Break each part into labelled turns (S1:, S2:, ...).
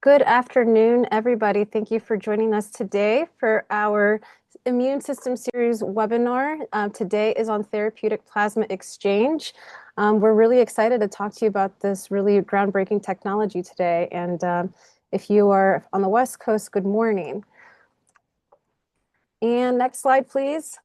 S1: Good afternoon, everybody. Thank you for joining us today for our Immune System Series webinar. Today is on therapeutic plasma exchange. We're really excited to talk to you about this really groundbreaking technology today. And if you are on the West Coast, good morning. And next slide, please.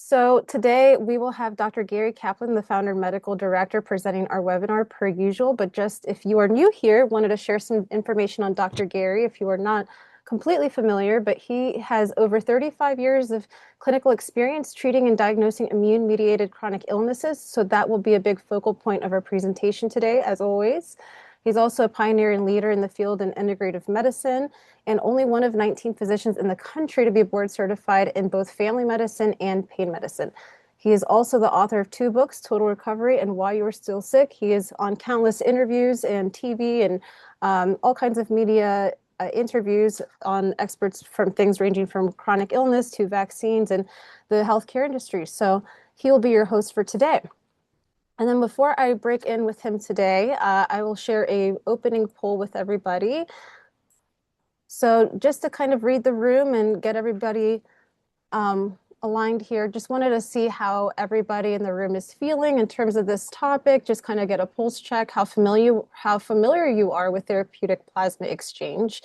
S1: So today we will have Dr. Gary Kaplan, the founder and medical director, presenting our webinar per usual. But just if you are new here, wanted to share some information on Dr. Gary if you are not completely familiar, but he has over 35 years of clinical experience treating and diagnosing immune-mediated chronic illnesses. So that will be a big focal point of our presentation today, as always. He's also a pioneer and leader in the field in integrative medicine and only one of 19 physicians in the country to be board certified in both family medicine and pain medicine. He is also the author of 2 books, Total Recovery and Why You're Still Sick. He is on countless interviews and TV and all kinds of media interviews on experts from things ranging from chronic illness to vaccines and the healthcare industry. So he will be your host for today. And then before I break in with him today, I will share a opening poll with everybody. So just to kind of read the room and get everybody aligned here, just wanted to see how everybody in the room is feeling in terms of this topic, just kind of get a pulse check, how familiar you are with therapeutic plasma exchange.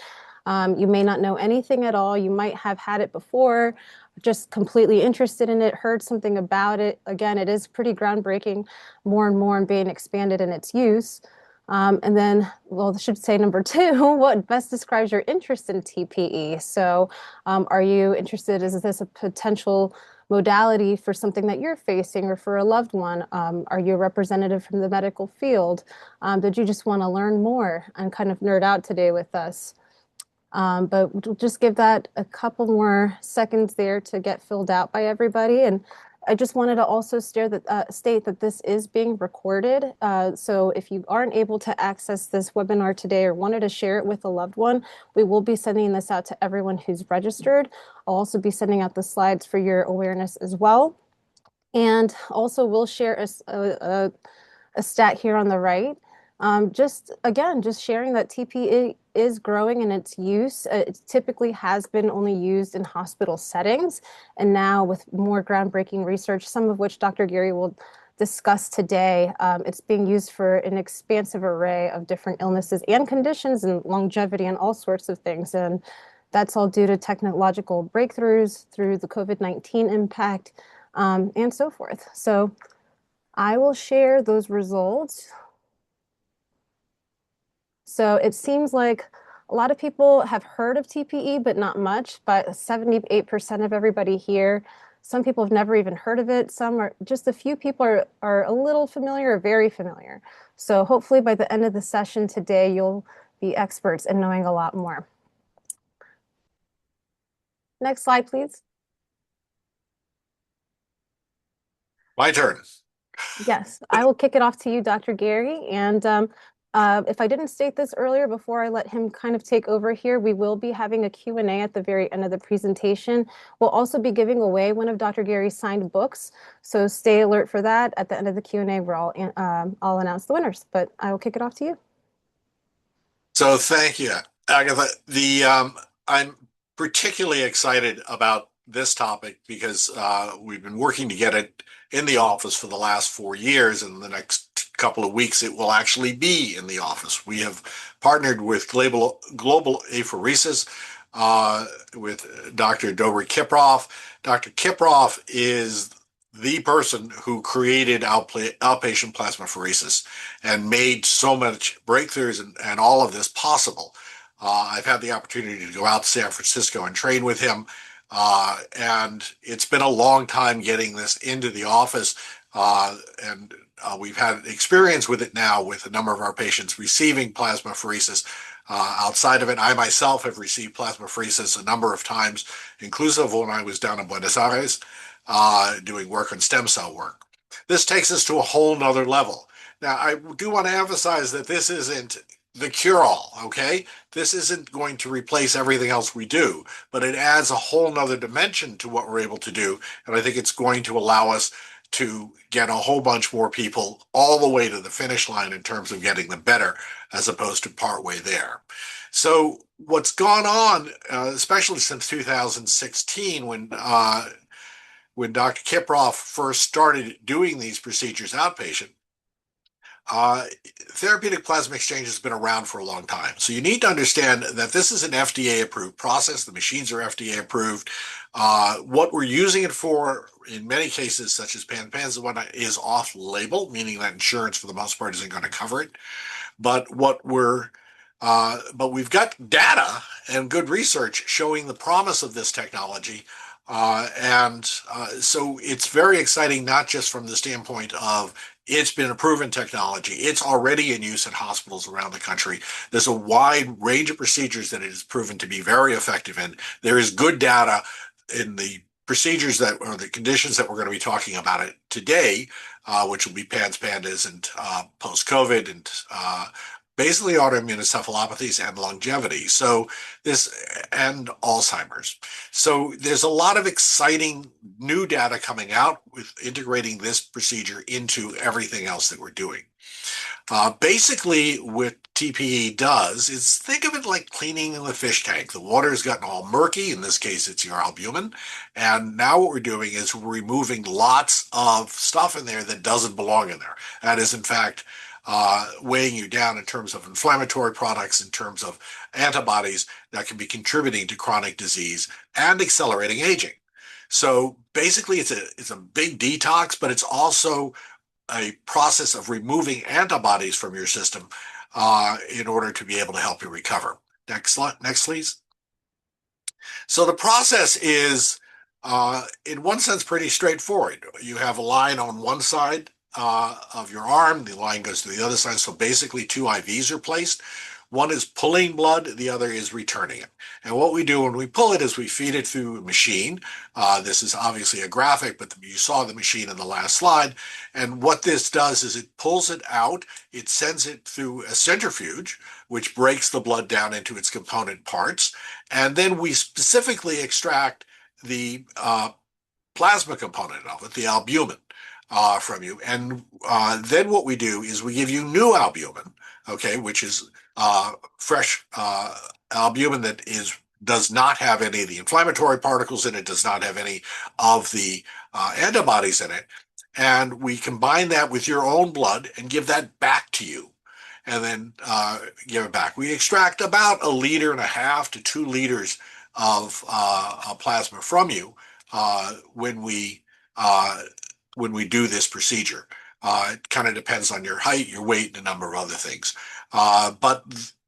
S1: You may not know anything at all. You might have had it before, just completely interested in it, heard something about it. Again, it is pretty groundbreaking, more and more and being expanded in its use. And then, well, I should say number 2, what best describes your interest in TPE? So are you interested, is this a potential modality for something that you're facing or for a loved one? Are you a representative from the medical field? Did you just want to learn more and kind of nerd out today with us? But we'll just give that a couple more seconds there to get filled out by everybody. And I just wanted to also state that this is being recorded. So if you aren't able to access this webinar today or wanted to share it with a loved one, we will be sending this out to everyone who's registered. I'll also be sending out the slides for your awareness as well. And also we'll share a stat here on the right. Just sharing that TPE is growing in its use. It typically has been only used in hospital settings, and now with more groundbreaking research, some of which Dr. Gary will discuss today, it's being used for an expansive array of different illnesses and conditions and longevity and all sorts of things. And that's all due to technological breakthroughs through the COVID-19 impact and so forth. So I will share those results. So it seems like a lot of people have heard of TPE, but not much, but 78% of everybody here. Some people have never even heard of it. Some are, just a few people are a little familiar or very familiar. So hopefully by the end of the session today, you'll be experts in knowing a lot more. Next slide, please.
S2: My turn.
S1: Yes, I will kick it off to you, Dr. Gary. And if I didn't state this earlier, before I let him kind of take over here, we will be having a Q&A at the very end of the presentation. We'll also be giving away one of Dr. Gary's signed books. So stay alert for that. At the end of the Q&A, I'll announce the winners, but I will kick it off to you.
S2: So thank you, Agatha. I'm particularly excited about this topic because we've been working to get it in the office for the last 4 years, and the next couple of weeks it will actually be in the office. We have partnered with Global Apheresis with Dr. Dobry Kiprov. Dr. Kiprov is the person who created outpatient plasmapheresis and made so much breakthroughs and all of this possible. I've had the opportunity to go out to San Francisco and train with him. And it's been a long time getting this into the office, and we've had experience with it now with a number of our patients receiving plasmapheresis. Outside of it, I myself have received plasmapheresis a number of times, inclusive when I was down in Buenos Aires doing work on stem cell work. This takes us to a whole nother level. Now, I do want to emphasize that this isn't the cure-all, okay? This isn't going to replace everything else we do, but it adds a whole nother dimension to what we're able to do, and I think it's going to allow us to get a whole bunch more people all the way to the finish line in terms of getting them better, as opposed to partway there. So what's gone on, especially since 2016, when Dr. Kiproff first started doing these procedures outpatient, uh, therapeutic plasma exchange has been around for a long time. So you need to understand that this is an FDA approved process. The machines are FDA approved. What we're using it for in many cases, such as PANDAS and whatnot, is off label, meaning that insurance for the most part isn't going to cover it. But we've got data and good research showing the promise of this technology. So it's very exciting, not just from the standpoint of it's been a proven technology. It's already in use in hospitals around the country. There's a wide range of procedures that it is proven to be very effective in. There is good data in the procedures that or the conditions that we're going to be talking about it today, which will be PANDAS, and post-COVID, and basically autoimmune encephalopathies and longevity. So and Alzheimer's. So there's a lot of exciting new data coming out with integrating this procedure into everything else that we're doing. Basically, what TPE does is think of it like cleaning the fish tank. The water has gotten all murky. In this case, it's your albumin. And now what we're doing is we're removing lots of stuff in there that doesn't belong in there. That is, in fact, weighing you down in terms of inflammatory products, in terms of antibodies that can be contributing to chronic disease and accelerating aging. So basically, it's a big detox, but it's also a process of removing antibodies from your system in order to be able to help you recover. Next, please. So the process is, in one sense, pretty straightforward. You have a line on one side of your arm. The line goes to the other side. So basically, two IVs are placed. One is pulling blood, the other is returning it. And what we do when we pull it is we feed it through a machine. This is obviously a graphic, but you saw the machine in the last slide. And what this does is it pulls it out, it sends it through a centrifuge, which breaks the blood down into its component parts. And then we specifically extract the plasma component of it, the albumin, from you. And then what we do is we give you new albumin, okay, which is fresh albumin that does not have any of the inflammatory particles in it, does not have any of the antibodies in it. And we combine that with your own blood and give that back to you, and then give it back. We extract about 1.5 to 2 liters of plasma from you when we do this procedure. It kind of depends on your height, your weight, and a number of other things. But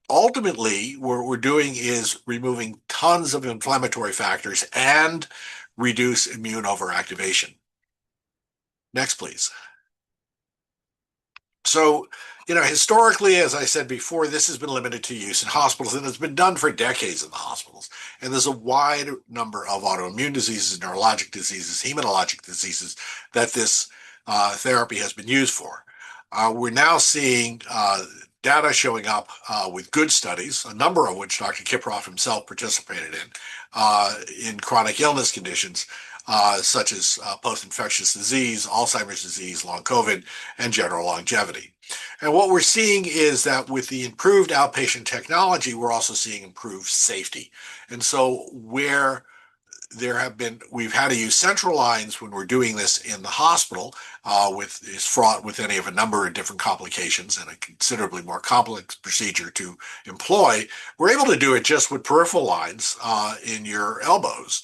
S2: ultimately, what we're doing is removing tons of inflammatory factors and reduce immune overactivation. Next, please. So, historically, as I said before, this has been limited to use in hospitals, and it's been done for decades in the hospitals. And there's a wide number of autoimmune diseases, neurologic diseases, hematologic diseases that this therapy has been used for. We're now seeing data showing up with good studies, a number of which Dr. Kiproff himself participated in chronic illness conditions, such as post-infectious disease, Alzheimer's disease, long COVID, and general longevity. And what we're seeing is that with the improved outpatient technology, we're also seeing improved safety. And so where we've had to use central lines when we're doing this in the hospital, is fraught with any of a number of different complications and a considerably more complex procedure to employ. We're able to do it just with peripheral lines in your elbows.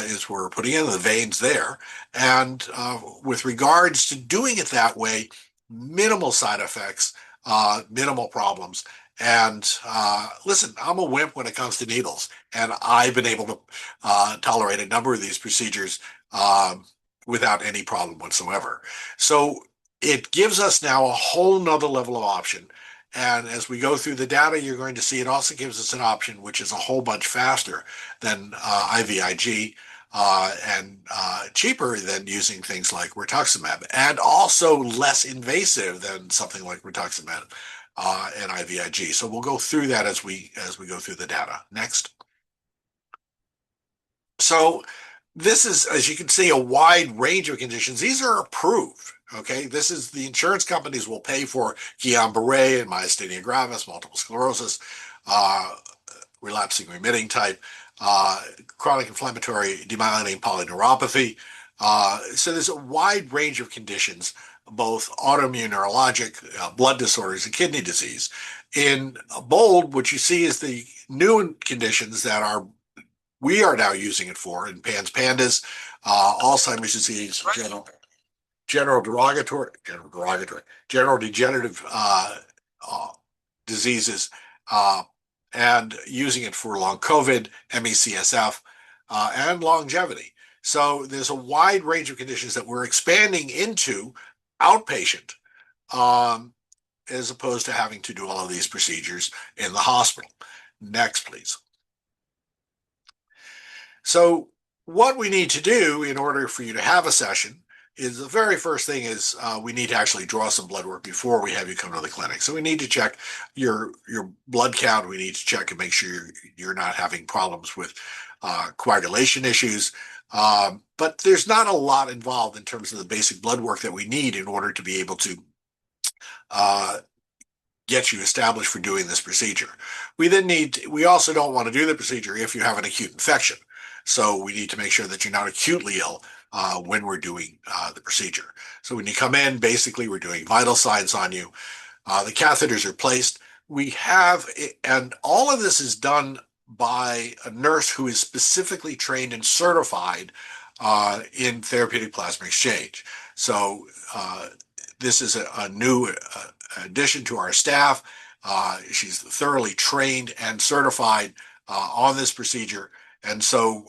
S2: Is we're putting in the veins there. And with regards to doing it that way, minimal side effects, minimal problems. And listen, I'm a wimp when it comes to needles, and I've been able to tolerate a number of these procedures without any problem whatsoever. So it gives us now a whole nother level of option. And as we go through the data, you're going to see it also gives us an option which is a whole bunch faster than IVIG and cheaper than using things like rituximab, and also less invasive than something like rituximab and IVIG. So we'll go through that as we go through the data. Next. So this is, as you can see, a wide range of conditions. These are approved. Okay, this is the insurance companies will pay for Guillain-Barré and myasthenia gravis, multiple sclerosis, uh, relapsing remitting type, chronic inflammatory demyelinating polyneuropathy. So there's a wide range of conditions, both autoimmune, neurologic, blood disorders, and kidney disease. In bold, what you see is the new conditions that we are now using it for in PANDAS, Alzheimer's disease, general degenerative uh, diseases, uh, and using it for long COVID, ME/CSF, and longevity. So there's a wide range of conditions that we're expanding into outpatient, um, as opposed to having to do all of these procedures in the hospital. Next, please. So what we need to do in order for you to have a session is the very first thing is we need to actually draw some blood work before we have you come to the clinic. So we need to check your blood count. We need to check and make sure you're not having problems with coagulation issues. But there's not a lot involved in terms of the basic blood work that we need in order to be able to uh, get you established for doing this procedure. We also don't want to do the procedure if you have an acute infection. So we need to make sure that you're not acutely ill when we're doing the procedure. So when you come in, basically we're doing vital signs on you. The catheters are placed. And all of this is done by a nurse who is specifically trained and certified in therapeutic plasma exchange. So this is a new addition to our staff. She's thoroughly trained and certified on this procedure. And so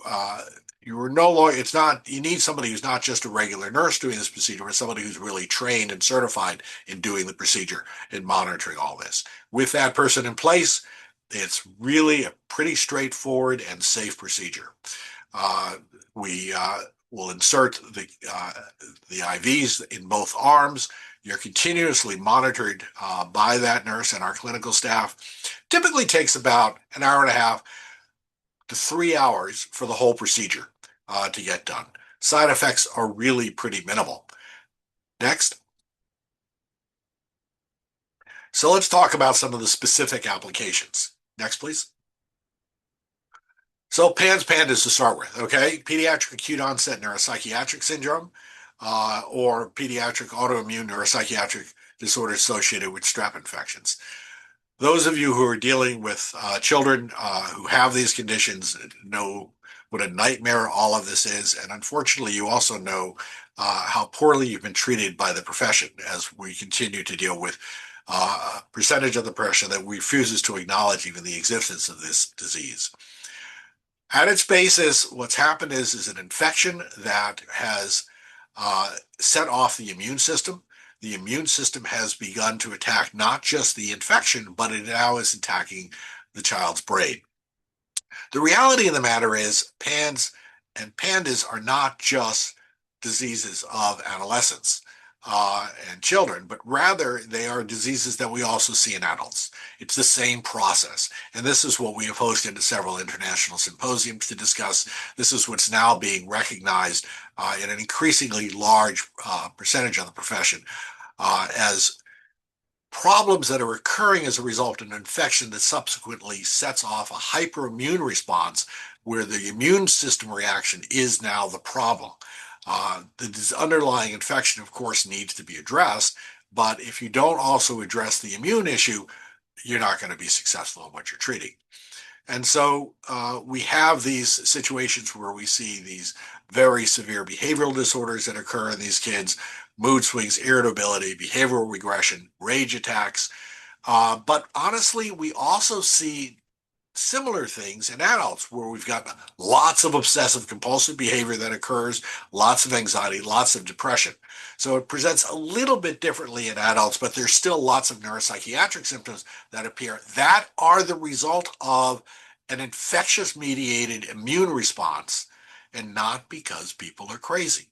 S2: you are no longer, you need somebody who's not just a regular nurse doing this procedure, but somebody who's really trained and certified in doing the procedure and monitoring all this. With that person in place, it's really a pretty straightforward and safe procedure. We will insert the IVs in both arms. You're continuously monitored by that nurse and our clinical staff. Typically takes about an hour and a half to 3 hours for the whole procedure to get done. Side effects are really pretty minimal. Next. So let's talk about some of the specific applications. Next, please. So PANDAS to start with, okay? Pediatric acute onset neuropsychiatric syndrome, or pediatric autoimmune neuropsychiatric disorder associated with strep infections. Those of you who are dealing with children who have these conditions know what a nightmare all of this is. And unfortunately, you also know how poorly you've been treated by the profession as we continue to deal with a percentage of the profession that refuses to acknowledge even the existence of this disease. At its basis, what's happened is an infection that has set off the immune system. The immune system has begun to attack not just the infection, but it now is attacking the child's brain. The reality of the matter is PANS and PANDAS are not just diseases of adolescents and children, but rather they are diseases that we also see in adults. It's the same process. And this is what we have hosted at several international symposiums to discuss. This is what's now being recognized in an increasingly large percentage of the profession as problems that are occurring as a result of an infection that subsequently sets off a hyperimmune response where the immune system reaction is now the problem. The underlying infection, of course, needs to be addressed, but if you don't also address the immune issue, you're not going to be successful in what you're treating. And so we have these situations where we see these very severe behavioral disorders that occur in these kids, mood swings, irritability, behavioral regression, rage attacks. But honestly, we also see similar things in adults where we've got lots of obsessive compulsive behavior that occurs, lots of anxiety, lots of depression. So it presents a little bit differently in adults, but there's still lots of neuropsychiatric symptoms that appear that are the result of an infectious mediated immune response and not because people are crazy.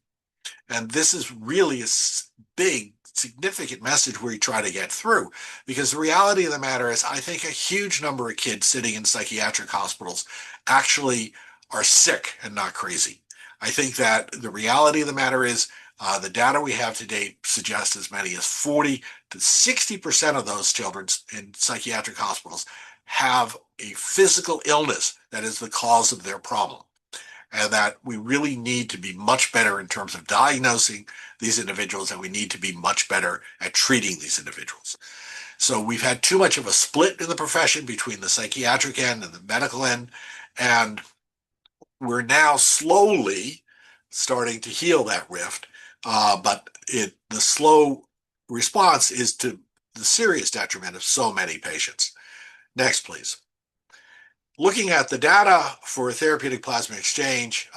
S2: And this is really a big, significant message we try to get through, because the reality of the matter is, I think a huge number of kids sitting in psychiatric hospitals actually are sick and not crazy. I think that the reality of the matter is the data we have to date suggests as many as 40 to 60% of those children in psychiatric hospitals have a physical illness that is the cause of their problem. And that we really need to be much better in terms of diagnosing these individuals, and we need to be much better at treating these individuals. So we've had too much of a split in the profession between the psychiatric end and the medical end, and we're now slowly starting to heal that rift. But the slow response is to the serious detriment of so many patients. Next, please. Looking at the data for therapeutic plasma exchange,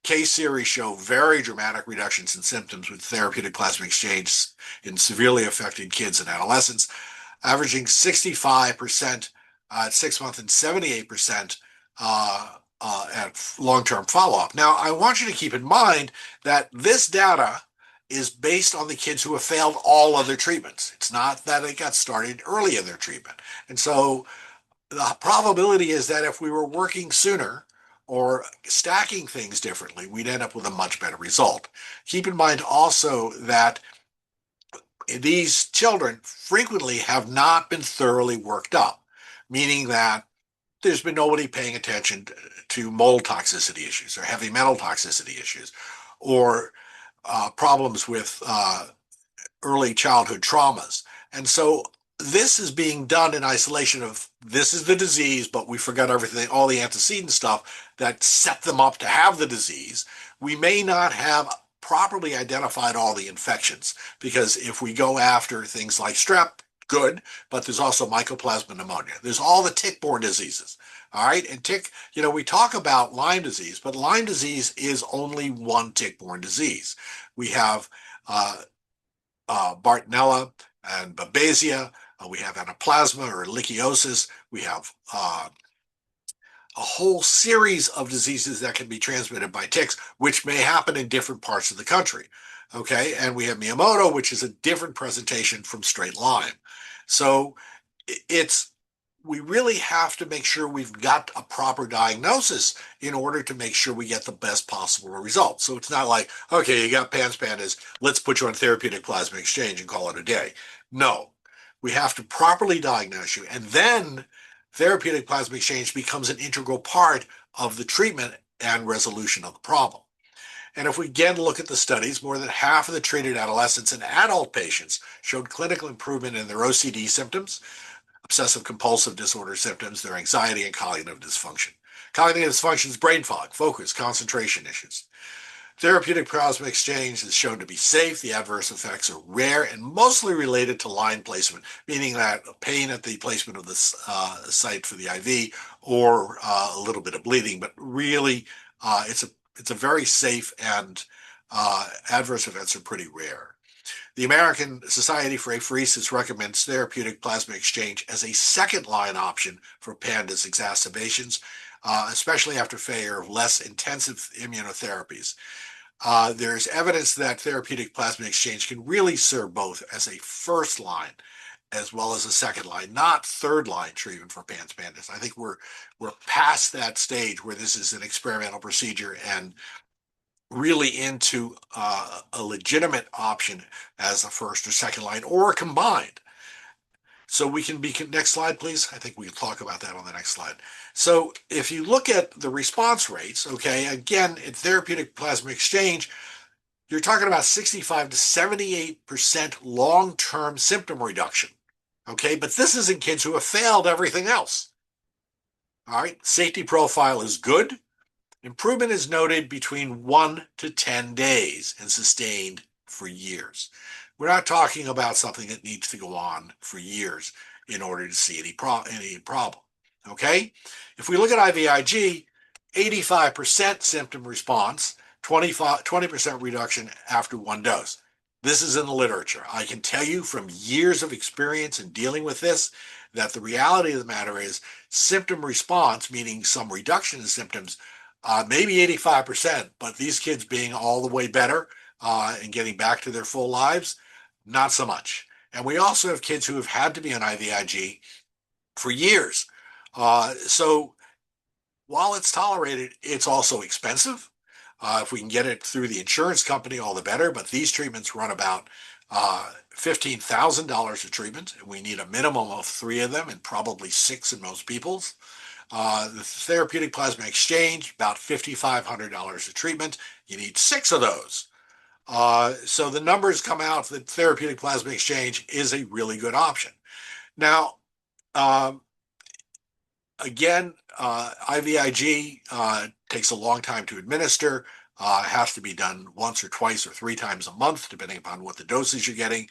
S2: case series show very dramatic reductions in symptoms with therapeutic plasma exchange in severely affected kids and adolescents, averaging 65% at 6 months and 78% at long-term follow-up. Now, I want you to keep in mind that this data is based on the kids who have failed all other treatments. It's not that they got started early in their treatment. And so the probability is that if we were working sooner or stacking things differently, we'd end up with a much better result. Keep in mind also that these children frequently have not been thoroughly worked up, meaning that there's been nobody paying attention to mold toxicity issues or heavy metal toxicity issues or problems with early childhood traumas. And so this is being done in isolation of this is the disease, but we forgot everything, all the antecedent stuff that set them up to have the disease. We may not have properly identified all the infections, because if we go after things like strep, good, but there's also mycoplasma pneumonia. There's all the tick-borne diseases. All right, and we talk about Lyme disease, but Lyme disease is only one tick-borne disease. We have Bartonella and Babesia. We have anaplasma or ehrlichiosis. We have a whole series of diseases that can be transmitted by ticks, which may happen in different parts of the country. Okay, and we have Miyamoto, which is a different presentation from straight Lyme. So we really have to make sure we've got a proper diagnosis in order to make sure we get the best possible result. So it's not like, okay, you got PANDAS, let's put you on therapeutic plasma exchange and call it a day. No, we have to properly diagnose you, and then therapeutic plasma exchange becomes an integral part of the treatment and resolution of the problem. And if we again look at the studies, more than half of the treated adolescents and adult patients showed clinical improvement in their OCD symptoms, obsessive compulsive disorder symptoms, their anxiety, and cognitive dysfunction. Cognitive dysfunction is brain fog, focus, concentration issues. Therapeutic plasma exchange is shown to be safe. The adverse effects are rare and mostly related to line placement, meaning that pain at the placement of the site for the IV or a little bit of bleeding, but really it's a very safe, and adverse events are pretty rare. The American Society for Apheresis recommends therapeutic plasma exchange as a second-line option for PANDAS exacerbations, especially after failure of less intensive immunotherapies. There's evidence that therapeutic plasma exchange can really serve both as a first line as well as a second line, not third line treatment for PANDAS. I think we're past that stage where this is an experimental procedure and really into a legitimate option as a first or second line or combined. So we can be, next slide, please. I think we can talk about that on the next slide. So if you look at the response rates, okay, again, in therapeutic plasma exchange, you're talking about 65 to 78% long-term symptom reduction, okay? But this is in kids who have failed everything else. All right, safety profile is good. Improvement is noted between 1 to 10 days and sustained for years. We're not talking about something that needs to go on for years in order to see any problem, okay? If we look at IVIG, 85% symptom response, 20% reduction after one dose. This is in the literature. I can tell you from years of experience in dealing with this that the reality of the matter is symptom response, meaning some reduction in symptoms, maybe 85%, but these kids being all the way better and getting back to their full lives, not so much. And we also have kids who have had to be on IVIG for years. So while it's tolerated, it's also expensive. If we can get it through the insurance company, all the better. But these treatments run about $15,000 a treatment, and we need a minimum of 3 of them and probably 6 in most people's. The therapeutic plasma exchange, about $5,500 a treatment. You need 6 of those. So the numbers come out that therapeutic plasma exchange is a really good option. Now, again, IVIG takes a long time to administer. Has to be done once or twice or 3 times a month, depending upon what the dosage you're getting.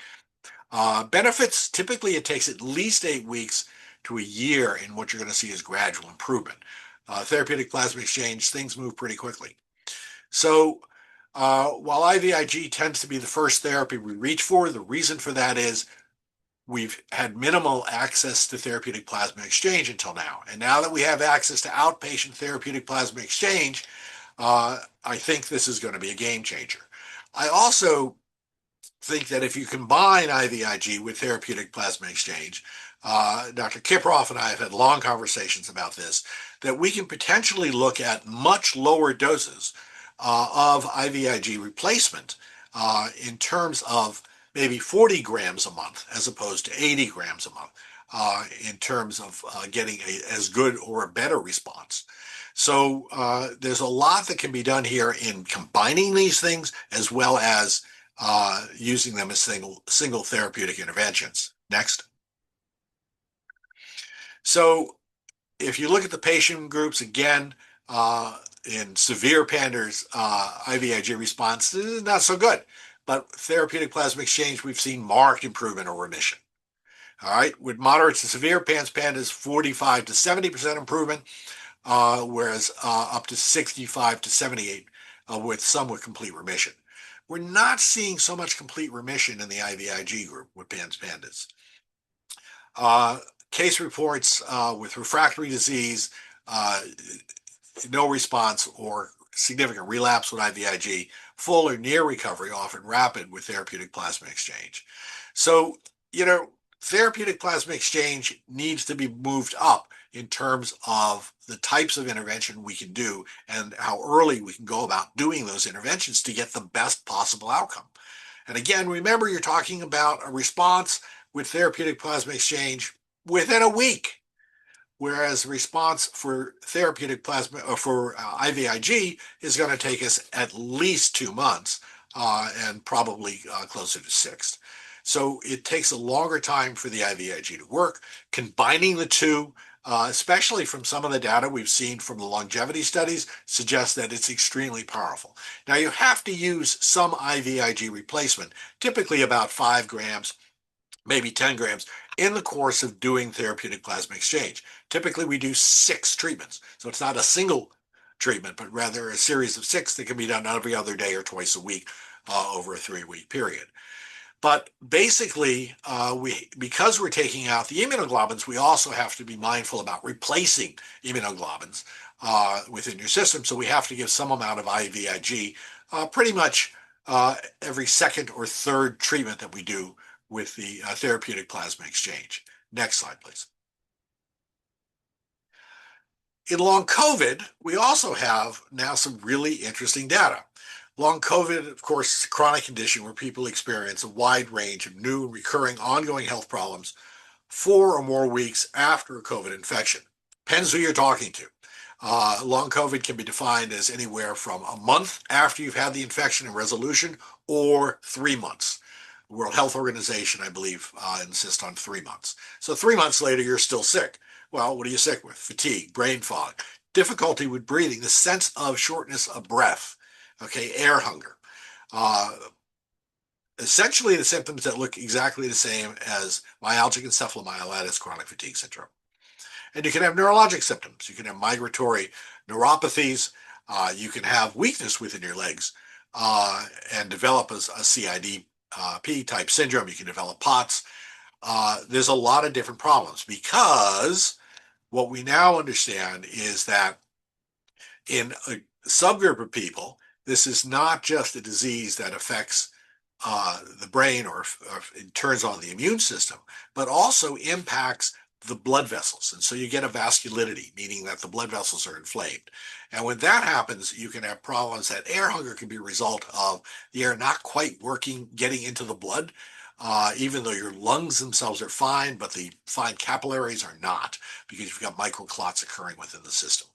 S2: Benefits, typically it takes at least 8 weeks to a year, and what you're going to see is gradual improvement. Therapeutic plasma exchange, things move pretty quickly. So while IVIG tends to be the first therapy we reach for, the reason for that is we've had minimal access to therapeutic plasma exchange until now. And now that we have access to outpatient therapeutic plasma exchange, I think this is going to be a game changer. I also think that if you combine IVIG with therapeutic plasma exchange, Dr. Kiproff and I have had long conversations about this, that we can potentially look at much lower doses of IVIG replacement in terms of maybe 40 grams a month as opposed to 80 grams a month in terms of getting as good or a better response. So there's a lot that can be done here in combining these things as well as using them as single therapeutic interventions. Next. So if you look at the patient groups again, in severe PANDAS, IVIG response is not so good. But therapeutic plasma exchange, we've seen marked improvement or remission. All right, with moderate to severe PANDAS, 45 to 70% improvement, whereas up to 65 to 78 with some with complete remission. We're not seeing so much complete remission in the IVIG group with PANDAS. Case reports with refractory disease, no response or significant relapse with IVIG, full or near recovery, often rapid with therapeutic plasma exchange. So, therapeutic plasma exchange needs to be moved up in terms of the types of intervention we can do and how early we can go about doing those interventions to get the best possible outcome. And again, remember, you're talking about a response with therapeutic plasma exchange within a week, whereas response for therapeutic plasma or for IVIG is going to take us at least 2 months and probably closer to 6. So it takes a longer time for the IVIG to work. Combining the two, especially from some of the data we've seen from the longevity studies, suggests that it's extremely powerful. Now, you have to use some IVIG replacement, typically about 5 grams, maybe 10 grams, in the course of doing therapeutic plasma exchange. Typically, we do 6 treatments. So it's not a single treatment, but rather a series of 6 that can be done every other day or twice a week over a 3-week period. But basically, because we're taking out the immunoglobulins, we also have to be mindful about replacing immunoglobulins within your system. So we have to give some amount of IVIG pretty much every second or third treatment that we do with the therapeutic plasma exchange. Next slide, please. In long COVID, we also have now some really interesting data. Long COVID, of course, is a chronic condition where people experience a wide range of new and recurring ongoing health problems 4 or more weeks after a COVID infection. Depends who you're talking to. Long COVID can be defined as anywhere from a month after you've had the infection and resolution or 3 months. The World Health Organization, I believe, insists on 3 months. So 3 months later, you're still sick. Well, what are you sick with? Fatigue, brain fog, difficulty with breathing, the sense of shortness of breath, okay, air hunger. Essentially the symptoms that look exactly the same as myalgic encephalomyelitis, chronic fatigue syndrome. And you can have neurologic symptoms. You can have migratory neuropathies. You can have weakness within your legs and develop a CIDP type syndrome. You can develop POTS. There's a lot of different problems because what we now understand is that in a subgroup of people, this is not just a disease that affects the brain or it turns on the immune system, but also impacts the blood vessels. And so you get a vasculitis, meaning that the blood vessels are inflamed. And when that happens, you can have problems that air hunger can be a result of the air not quite working, getting into the blood, even though your lungs themselves are fine, but the fine capillaries are not, because you've got microclots occurring within the system.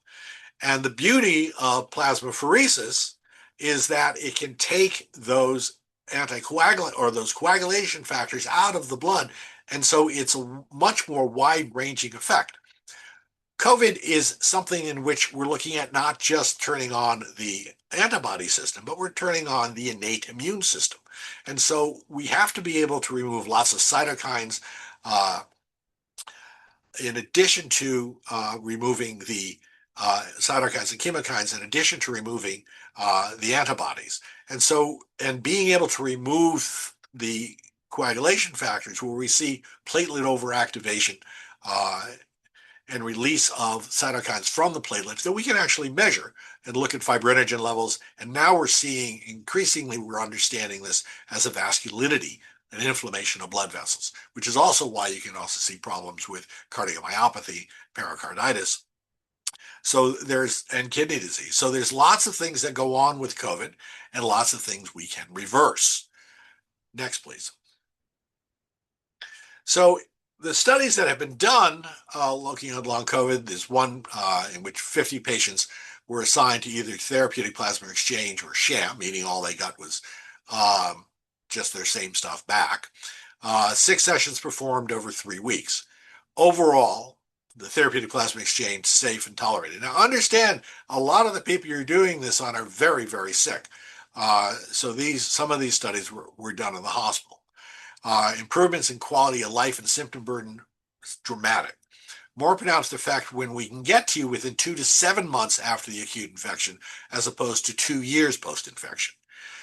S2: And the beauty of plasmapheresis is that it can take those anticoagulant or those coagulation factors out of the blood. And so it's a much more wide-ranging effect. COVID is something in which we're looking at not just turning on the antibody system, but we're turning on the innate immune system. And so we have to be able to remove lots of cytokines in addition to removing the cytokines and chemokines, in addition to removing the antibodies. And so, and being able to remove the coagulation factors where we see platelet overactivation and release of cytokines from the platelets that we can actually measure and look at fibrinogen levels. And now we're seeing, increasingly, we're understanding this as a vasculitis, an inflammation of blood vessels, which is also why you can also see problems with cardiomyopathy, pericarditis. So and kidney disease. So there's lots of things that go on with COVID and lots of things we can reverse. Next, please. So the studies that have been done looking at long COVID, there's one in which 50 patients were assigned to either therapeutic plasma exchange or sham, meaning all they got was just their same stuff back. 6 sessions performed over 3 weeks. Overall, the therapeutic plasma exchange safe and tolerated. Now understand, a lot of the people you're doing this on are very, very sick. So some of these studies were done in the hospital. Improvements in quality of life and symptom burden is dramatic. More pronounced effect when we can get to you within 2 to 7 months after the acute infection, as opposed to 2 years post-infection.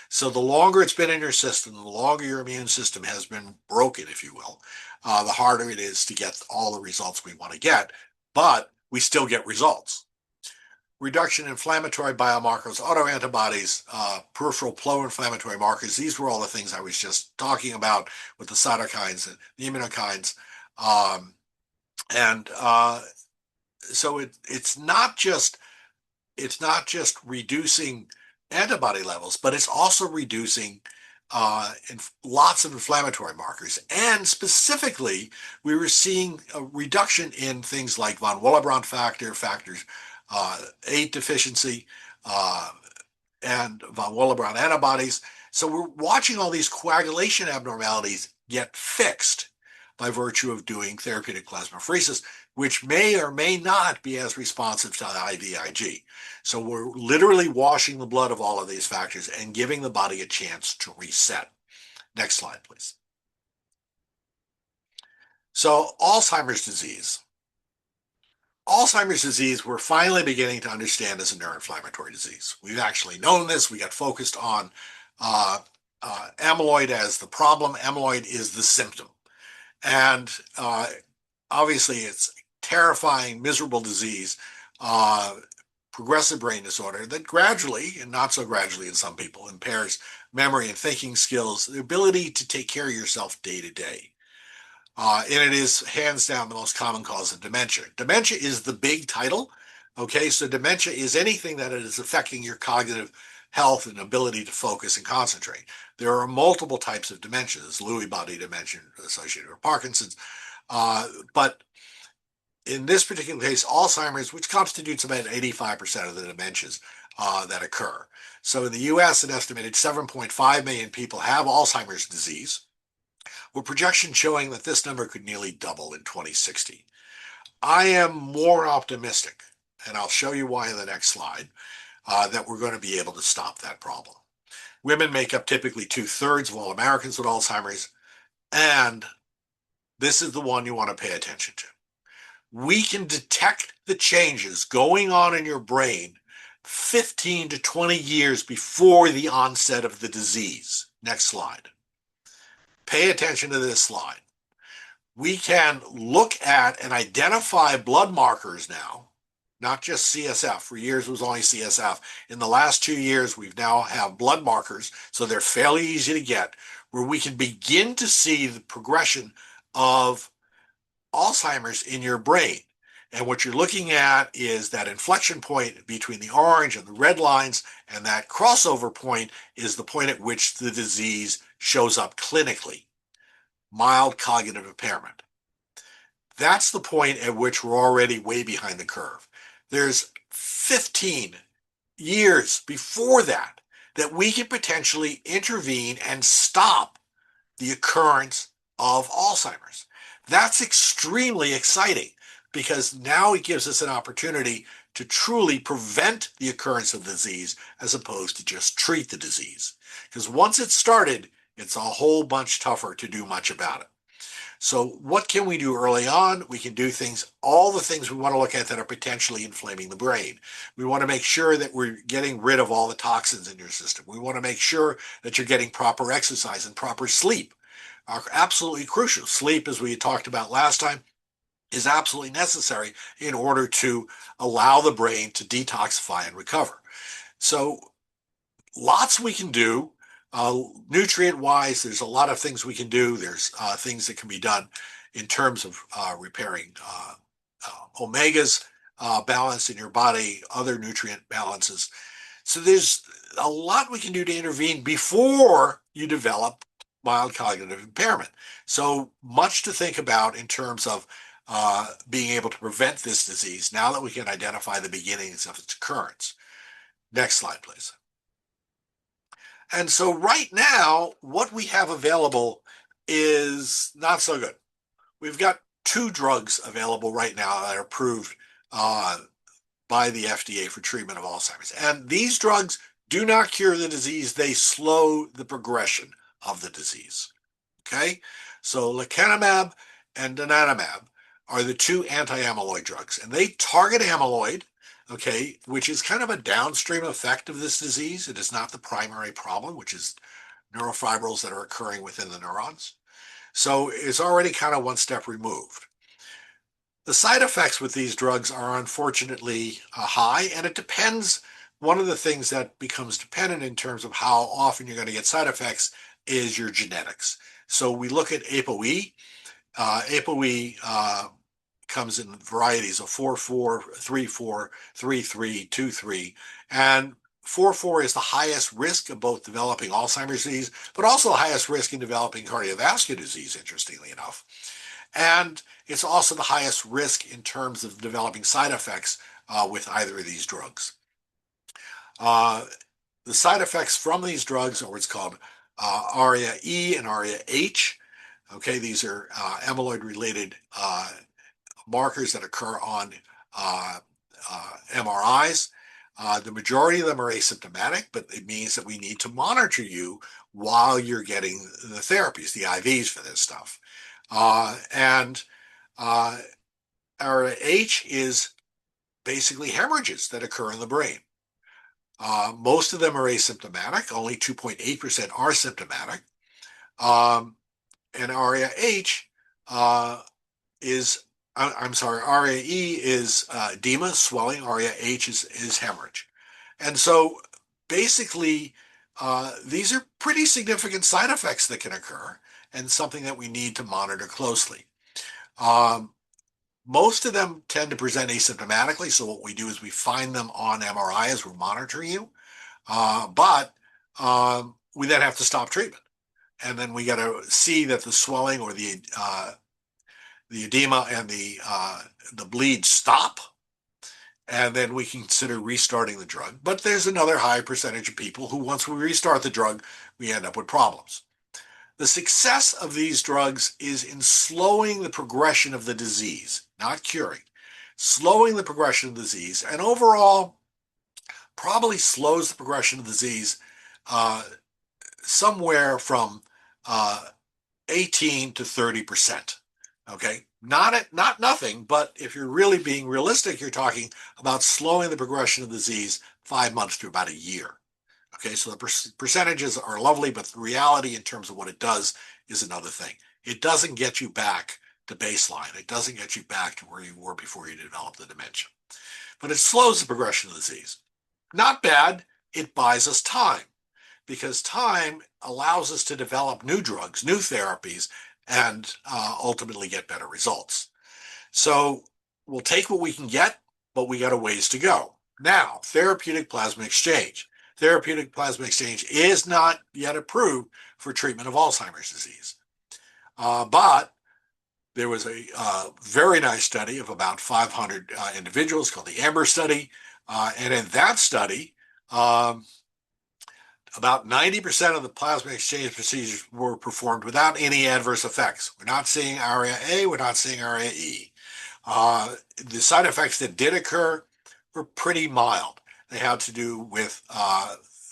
S2: So the longer it's been in your system, the longer your immune system has been broken, if you will, the harder it is to get all the results we want to get, but we still get results. Reduction in inflammatory biomarkers, autoantibodies, peripheral pro-inflammatory markers. These were all the things I was just talking about with the cytokines and the immunokines. So it's not just reducing antibody levels, but it's also reducing lots of inflammatory markers. And specifically, we were seeing a reduction in things like von Willebrand factors 8 deficiency, and von Willebrand antibodies. So we're watching all these coagulation abnormalities get fixed by virtue of doing therapeutic plasmapheresis, which may or may not be as responsive to IVIG. So we're literally washing the blood of all of these factors and giving the body a chance to reset. Next slide, please. So Alzheimer's disease. Alzheimer's disease, we're finally beginning to understand as a neuroinflammatory disease. We've actually known this. We got focused on amyloid as the problem. Amyloid is the symptom. And obviously, it's terrifying, miserable disease, progressive brain disorder that gradually, and not so gradually in some people, impairs memory and thinking skills, the ability to take care of yourself day to day. And it is hands down the most common cause of dementia. Dementia is the big title. Okay, so dementia is anything that is affecting your cognitive health and ability to focus and concentrate. There are multiple types of dementia. There's Lewy body dementia associated with Parkinson's. But in this particular case, Alzheimer's, which constitutes about 85% of the dementias that occur. So in the US, an estimated 7.5 million people have Alzheimer's disease, with projections showing that this number could nearly double in 2060. I am more optimistic, and I'll show you why in the next slide, that we're going to be able to stop that problem. Women make up typically 2/3 of all Americans with Alzheimer's, and this is the one you want to pay attention to. We can detect the changes going on in your brain 15 to 20 years before the onset of the disease. Next slide. Pay attention to this slide. We can look at and identify blood markers now, not just CSF. For years, it was only CSF. In the last 2 years, we've now have blood markers, so they're fairly easy to get, where we can begin to see the progression of Alzheimer's in your brain. And what you're looking at is that inflection point between the orange and the red lines, and that crossover point is the point at which the disease shows up clinically, mild cognitive impairment. That's the point at which we're already way behind the curve. There's 15 years before that we can potentially intervene and stop the occurrence of Alzheimer's. That's extremely exciting because now it gives us an opportunity to truly prevent the occurrence of the disease as opposed to just treat the disease. Because once it's started, it's a whole bunch tougher to do much about it. So what can we do early on? We can do all the things we want to look at that are potentially inflaming the brain. We want to make sure that we're getting rid of all the toxins in your system. We want to make sure that you're getting proper exercise and proper sleep are absolutely crucial. Sleep, as we talked about last time, is absolutely necessary in order to allow the brain to detoxify and recover. So lots we can do. Nutrient-wise, there's a lot of things we can do. There's things that can be done in terms of repairing omegas, balance in your body, other nutrient balances. So there's a lot we can do to intervene before you develop mild cognitive impairment. So much to think about in terms of being able to prevent this disease now that we can identify the beginnings of its occurrence. Next slide, please. And so right now, what we have available is not so good. We've got 2 drugs available right now that are approved by the FDA for treatment of Alzheimer's. And these drugs do not cure the disease. They slow the progression of the disease. Okay? So lecanemab and donanemab are the 2 anti-amyloid drugs. And they target amyloid, okay, which is kind of a downstream effect of this disease. It is not the primary problem, which is neurofibrils that are occurring within the neurons. So it's already kind of one step removed. The side effects with these drugs are unfortunately high, and it depends. One of the things that becomes dependent in terms of how often you're going to get side effects is your genetics. So we look at ApoE. ApoE comes in varieties of 4-4, 3-4, 3-3, 2-3, and 4-4 is the highest risk of both developing Alzheimer's disease, but also the highest risk in developing cardiovascular disease, interestingly enough. And it's also the highest risk in terms of developing side effects with either of these drugs. The side effects from these drugs are what's called ARIA-E and ARIA-H. Okay, these are amyloid-related markers that occur on MRIs. The majority of them are asymptomatic, but it means that we need to monitor you while you're getting the therapies, the IVs for this stuff. ARIA-H is basically hemorrhages that occur in the brain. Most of them are asymptomatic. Only 2.8% are symptomatic. And ARIA-H ARIA-E is edema, swelling. ARIA-H is hemorrhage. And so basically, these are pretty significant side effects that can occur and something that we need to monitor closely. Most of them tend to present asymptomatically, so what we do is we find them on MRI as we're monitoring you, but we then have to stop treatment. And then we got to see that the swelling or the edema and the bleed stop, and then we consider restarting the drug. But there's another high percentage of people who, once we restart the drug, we end up with problems. The success of these drugs is in slowing the progression of the disease, not curing, slowing the progression of the disease, and overall probably slows the progression of the disease somewhere from 18 to 30%. Okay, not nothing, but if you're really being realistic, you're talking about slowing the progression of the disease 5 months to about a year. Okay, so the percentages are lovely, but the reality in terms of what it does is another thing. It doesn't get you back to baseline. It doesn't get you back to where you were before you developed the dementia. But it slows the progression of the disease. Not bad. It buys us time, because time allows us to develop new drugs, new therapies, and ultimately get better results. So we'll take what we can get, but we got a ways to go. Now, therapeutic plasma exchange. Therapeutic plasma exchange is not yet approved for treatment of Alzheimer's disease. But there was a very nice study of about 500 individuals called the AMBER study. And in that study, about 90% of the plasma exchange procedures were performed without any adverse effects. We're not seeing ARIA-A, we're not seeing ARIA-E. The side effects that did occur were pretty mild. They had to do with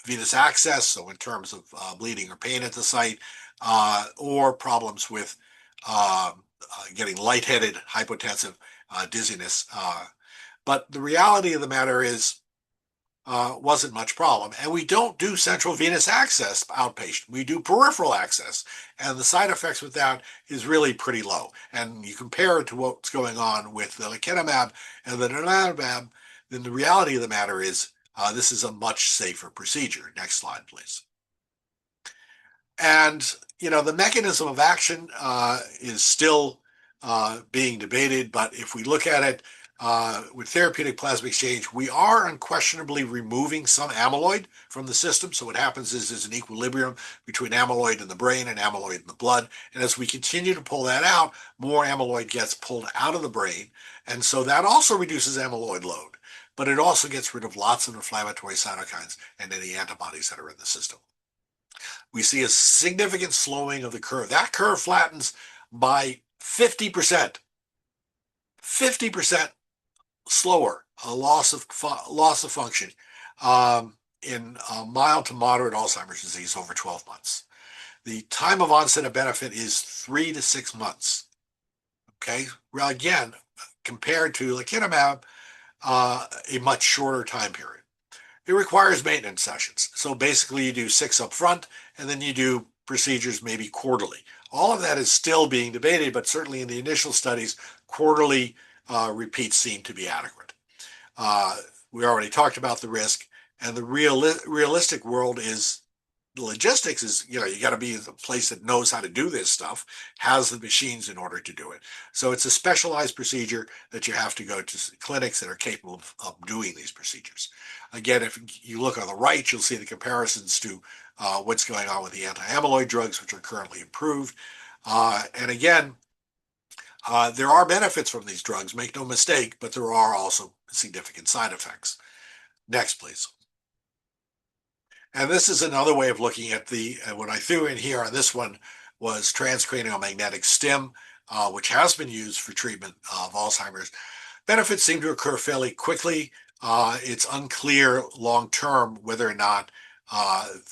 S2: venous access, so in terms of bleeding or pain at the site, or problems with getting lightheaded, hypotensive, dizziness. But the reality of the matter is, wasn't much problem. And we don't do central venous access outpatient. We do peripheral access. And the side effects with that is really pretty low. And you compare it to what's going on with the lecanemab and the donanemab, then the reality of the matter is this is a much safer procedure. Next slide, please. And, the mechanism of action is still being debated, but if we look at it, with therapeutic plasma exchange, we are unquestionably removing some amyloid from the system. So what happens is there's an equilibrium between amyloid in the brain and amyloid in the blood. And as we continue to pull that out, more amyloid gets pulled out of the brain. And so that also reduces amyloid load, but it also gets rid of lots of inflammatory cytokines and any antibodies that are in the system. We see a significant slowing of the curve. That curve flattens by 50%. 50% slower, a loss of function in mild to moderate Alzheimer's disease over 12 months. The time of onset of benefit is 3 to 6 months. Okay, well, again, compared to lecanemab, a much shorter time period. It requires maintenance sessions. So basically you do 6 up front and then you do procedures maybe quarterly. All of that is still being debated, but certainly in the initial studies, quarterly repeats seem to be adequate. We already talked about the risk, and the realistic world is the logistics is, you got to be the place that knows how to do this stuff, has the machines in order to do it. So it's a specialized procedure that you have to go to clinics that are capable of doing these procedures. Again, if you look on the right, you'll see the comparisons to what's going on with the anti-amyloid drugs, which are currently approved. And again, there are benefits from these drugs, make no mistake, but there are also significant side effects. Next, please. And this is another way of looking at what I threw in here on this one was transcranial magnetic stim, which has been used for treatment of Alzheimer's. Benefits seem to occur fairly quickly. It's unclear long-term whether or not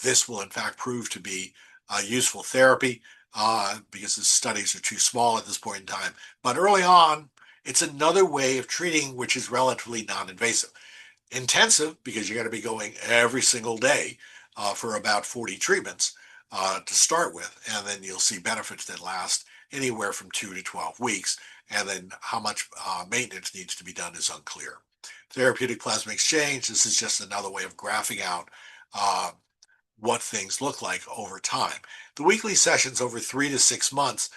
S2: this will in fact prove to be a useful therapy because the studies are too small at this point in time. But early on, it's another way of treating which is relatively non-invasive. Intensive because you're going to be going every single day for about 40 treatments to start with, and then you'll see benefits that last anywhere from 2 to 12 weeks, and then how much maintenance needs to be done is unclear. Therapeutic plasma exchange, this is just another way of graphing out what things look like over time. The weekly sessions over 3 to 6 months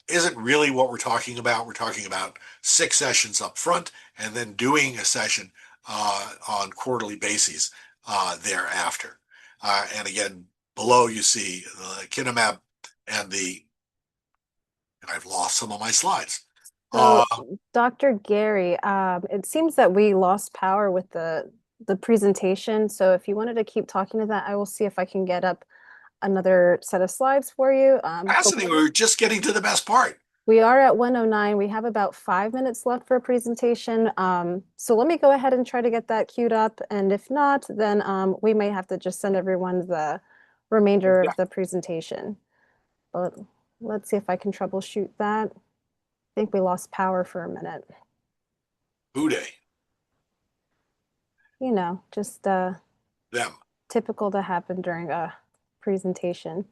S2: isn't really what we're talking about. We're talking about 6 sessions up front and then doing a session on quarterly basis thereafter. And again, below you see the lecanemab and I've lost some of my slides.
S1: So, Dr. Gary, it seems that we lost power with the presentation. So if you wanted to keep talking to that, I will see if I can get up another set of slides for you.
S2: Fascinating. We were just getting to the best part.
S1: We are at 1:09. We have about 5 minutes left for a presentation. So let me go ahead and try to get that queued up. And if not, then we may have to just send everyone the remainder of the presentation. But let's see if I can troubleshoot that. I think we lost power for a minute.
S2: Boudet.
S1: Just
S2: Them.
S1: typical to happen during a presentation.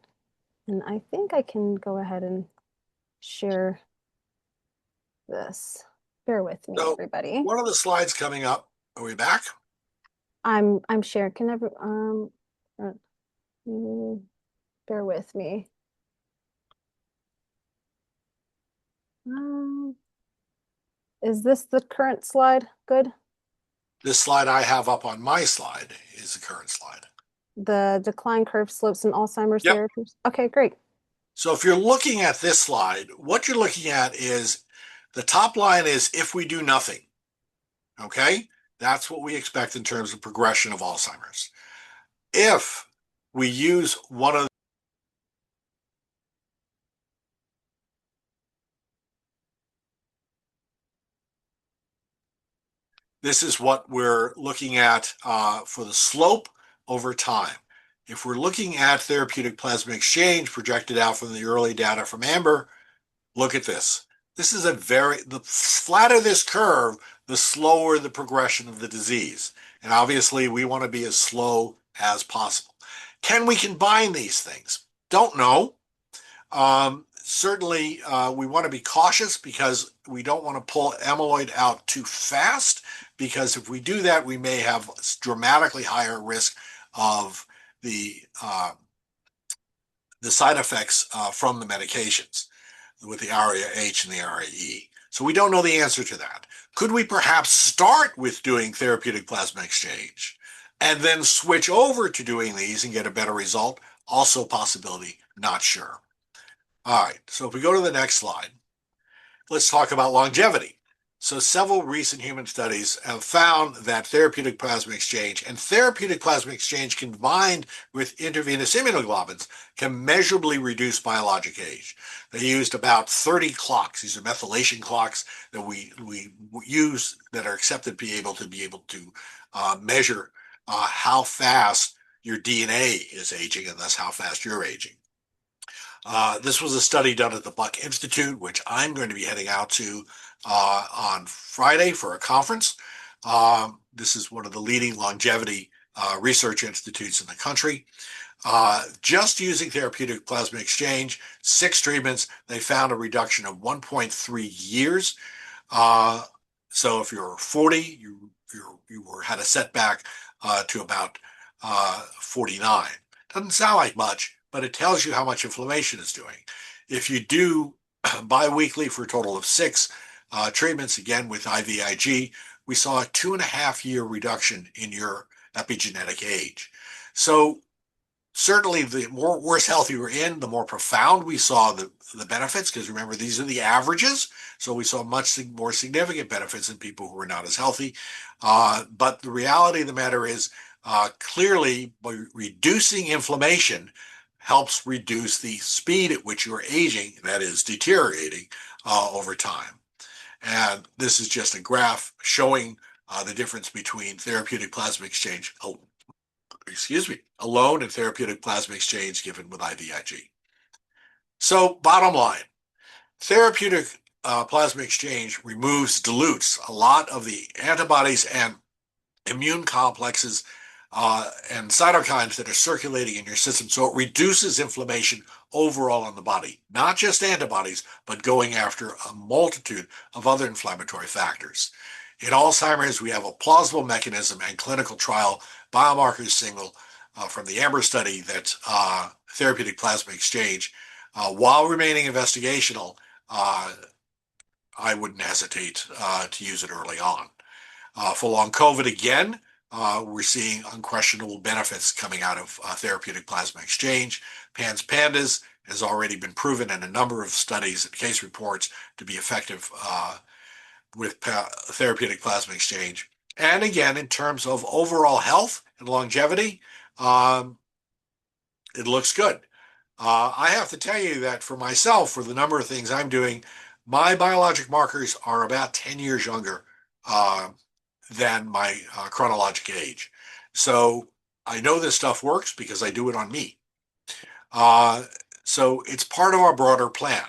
S1: And I think I can go ahead and share this. Bear with me, everybody.
S2: One of the slides coming up. Are we back?
S1: I'm sharing. Bear with me. Is this the current slide? Good.
S2: This slide I have up on my slide is the current slide.
S1: The decline curve slopes in Alzheimer's
S2: Yep.
S1: therapies. Okay, great.
S2: So if you're looking at this slide, what you're looking at is the top line is if we do nothing. Okay? That's what we expect in terms of progression of Alzheimer's. If we use one of this is what we're looking at for the slope over time. If we're looking at therapeutic plasma exchange projected out from the early data from AMBER, look at this. This is the flatter this curve, the slower the progression of the disease. And obviously, we want to be as slow as possible. Can we combine these things? Don't know. Certainly, we want to be cautious because we don't want to pull amyloid out too fast, because if we do that, we may have dramatically higher risk of the side effects from the medications with the ARIA-H and the ARIA-E. So we don't know the answer to that. Could we perhaps start with doing therapeutic plasma exchange and then switch over to doing these and get a better result? Also a possibility, not sure. All right, so if we go to the next slide, let's talk about longevity. So several recent human studies have found that therapeutic plasma exchange and therapeutic plasma exchange combined with intravenous immunoglobulins can measurably reduce biologic age. They used about 30 clocks. These are methylation clocks that we use that are accepted to be able to measure how fast your DNA is aging and thus how fast you're aging. This was a study done at the Buck Institute, which I'm going to be heading out to on Friday for a conference. This is one of the leading longevity research institutes in the country. Just using therapeutic plasma exchange, 6 treatments, they found a reduction of 1.3 years. So if you're 40, you had a setback to about 49. Doesn't sound like much, but it tells you how much inflammation is doing. If you do biweekly for a total of 6 treatments, again with IVIG, we saw a 2.5-year reduction in your epigenetic age. So certainly the worse health you were in, the more profound we saw the benefits, because remember, these are the averages. So we saw much more significant benefits in people who were not as healthy. But the reality of the matter is, clearly, by reducing inflammation helps reduce the speed at which you're aging, that is deteriorating over time. And this is just a graph showing the difference between therapeutic plasma exchange, alone and therapeutic plasma exchange given with IVIG. So bottom line, therapeutic plasma exchange dilutes a lot of the antibodies and immune complexes and cytokines that are circulating in your system. So it reduces inflammation overall in the body, not just antibodies, but going after a multitude of other inflammatory factors. In Alzheimer's, we have a plausible mechanism and clinical trial biomarker signal from the AMBER study that therapeutic plasma exchange, while remaining investigational, I wouldn't hesitate to use it early on. For long COVID, again, we're seeing unquestionable benefits coming out of therapeutic plasma exchange. PANDAS has already been proven in a number of studies and case reports to be effective with therapeutic plasma exchange. And again, in terms of overall health and longevity, it looks good. I have to tell you that for myself, for the number of things I'm doing, my biologic markers are about 10 years younger than my chronologic age. So I know this stuff works because I do it on me. So it's part of our broader plan.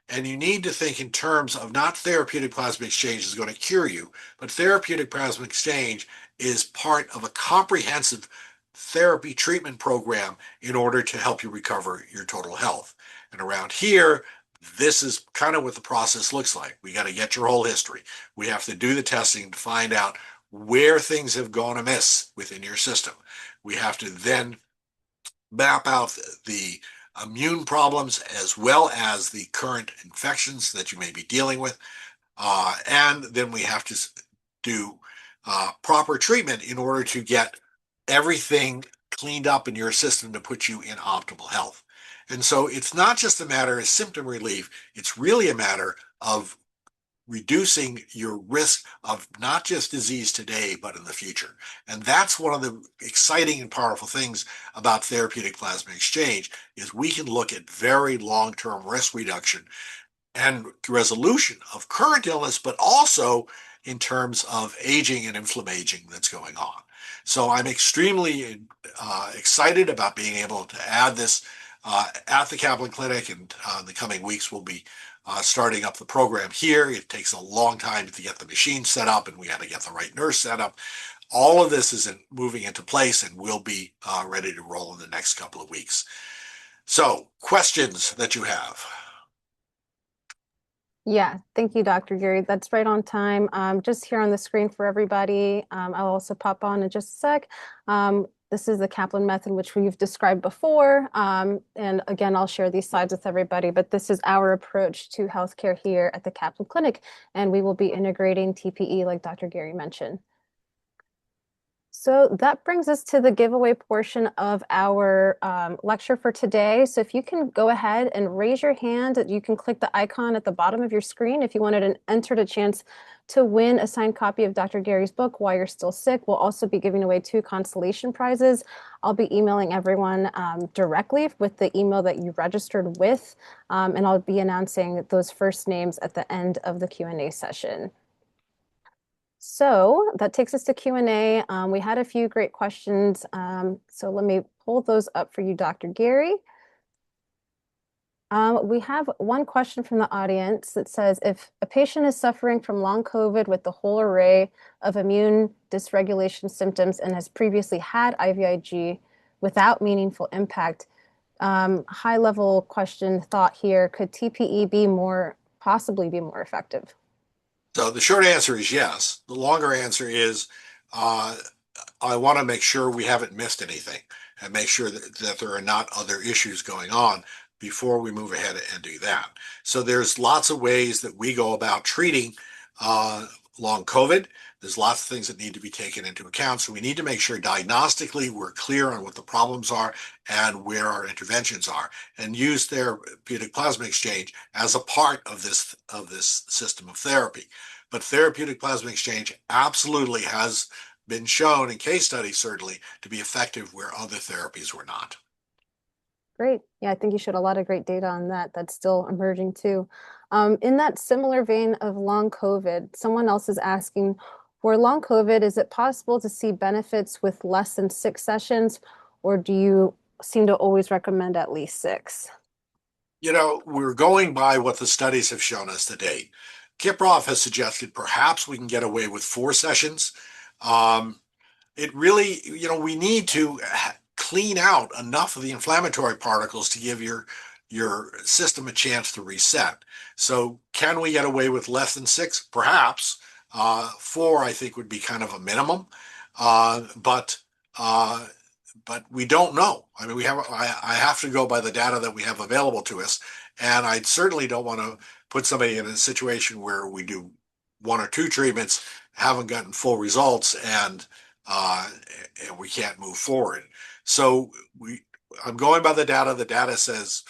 S2: And you need to think in terms of not therapeutic plasma exchange is going to cure you, but therapeutic plasma exchange is part of a comprehensive therapy treatment program in order to help you recover your total health. And around here, this is kind of what the process looks like. We got to get your whole history. We have to do the testing to find out where things have gone amiss within your system. We have to then map out the immune problems as well as the current infections that you may be dealing with. And then we have to do proper treatment in order to get everything cleaned up in your system to put you in optimal health. And so it's not just a matter of symptom relief, it's really a matter of reducing your risk of not just disease today, but in the future. And that's one of the exciting and powerful things about therapeutic plasma exchange is we can look at very long-term risk reduction and resolution of current illness, but also in terms of aging and inflammation that's going on. So I'm extremely excited about being able to add this at the Kaplan Clinic, and in the coming weeks we'll be starting up the program here. It takes a long time to get the machine set up, and we got to get the right nurse set up. All of this is moving into place, and we'll be ready to roll in the next couple of weeks. So, questions that you have?
S1: Yeah, thank you, Dr. Gary. That's right on time. Just here on the screen for everybody. I'll also pop on in just a sec. This is the Kaplan method, which we've described before. And again, I'll share these slides with everybody, but this is our approach to healthcare here at the Kaplan Clinic, and we will be integrating TPE like Dr. Gary mentioned. So that brings us to the giveaway portion of our lecture for today. So if you can go ahead and raise your hand, you can click the icon at the bottom of your screen if you wanted to enter a chance to win a signed copy of Dr. Gary's book, Why You're Still Sick. We'll also be giving away 2 consolation prizes. I'll be emailing everyone directly with the email that you registered with, and I'll be announcing those first names at the end of the Q&A session. So that takes us to Q&A. We had a few great questions. So let me pull those up for you, Dr. Gary. We have one question from the audience that says, if a patient is suffering from long COVID with the whole array of immune dysregulation symptoms and has previously had IVIG without meaningful impact, high level question thought here, could TPE possibly be more effective?
S2: So the short answer is yes. The longer answer is I want to make sure we haven't missed anything and make sure that there are not other issues going on before we move ahead and do that. So there's lots of ways that we go about treating long COVID. There's lots of things that need to be taken into account. So we need to make sure diagnostically we're clear on what the problems are and where our interventions are, and use therapeutic plasma exchange as a part of this system of therapy. But therapeutic plasma exchange absolutely has been shown in case studies, certainly, to be effective where other therapies were not.
S1: Great. Yeah, I think you showed a lot of great data on that. That's still emerging too. In that similar vein of long COVID, someone else is asking, for long COVID, is it possible to see benefits with less than 6 sessions, or do you seem to always recommend at least 6?
S2: You know, we're going by what the studies have shown us to date. Kiprov has suggested perhaps we can get away with 4 sessions. It really, we need to clean out enough of the inflammatory particles to give your system a chance to reset. So can we get away with less than 6? Perhaps. 4, I think, would be kind of a minimum. But we don't know. I mean, I have to go by the data that we have available to us, and I certainly don't want to put somebody in a situation where we do 1 or 2 treatments, haven't gotten full results, and we can't move forward. So I'm going by the data. The data says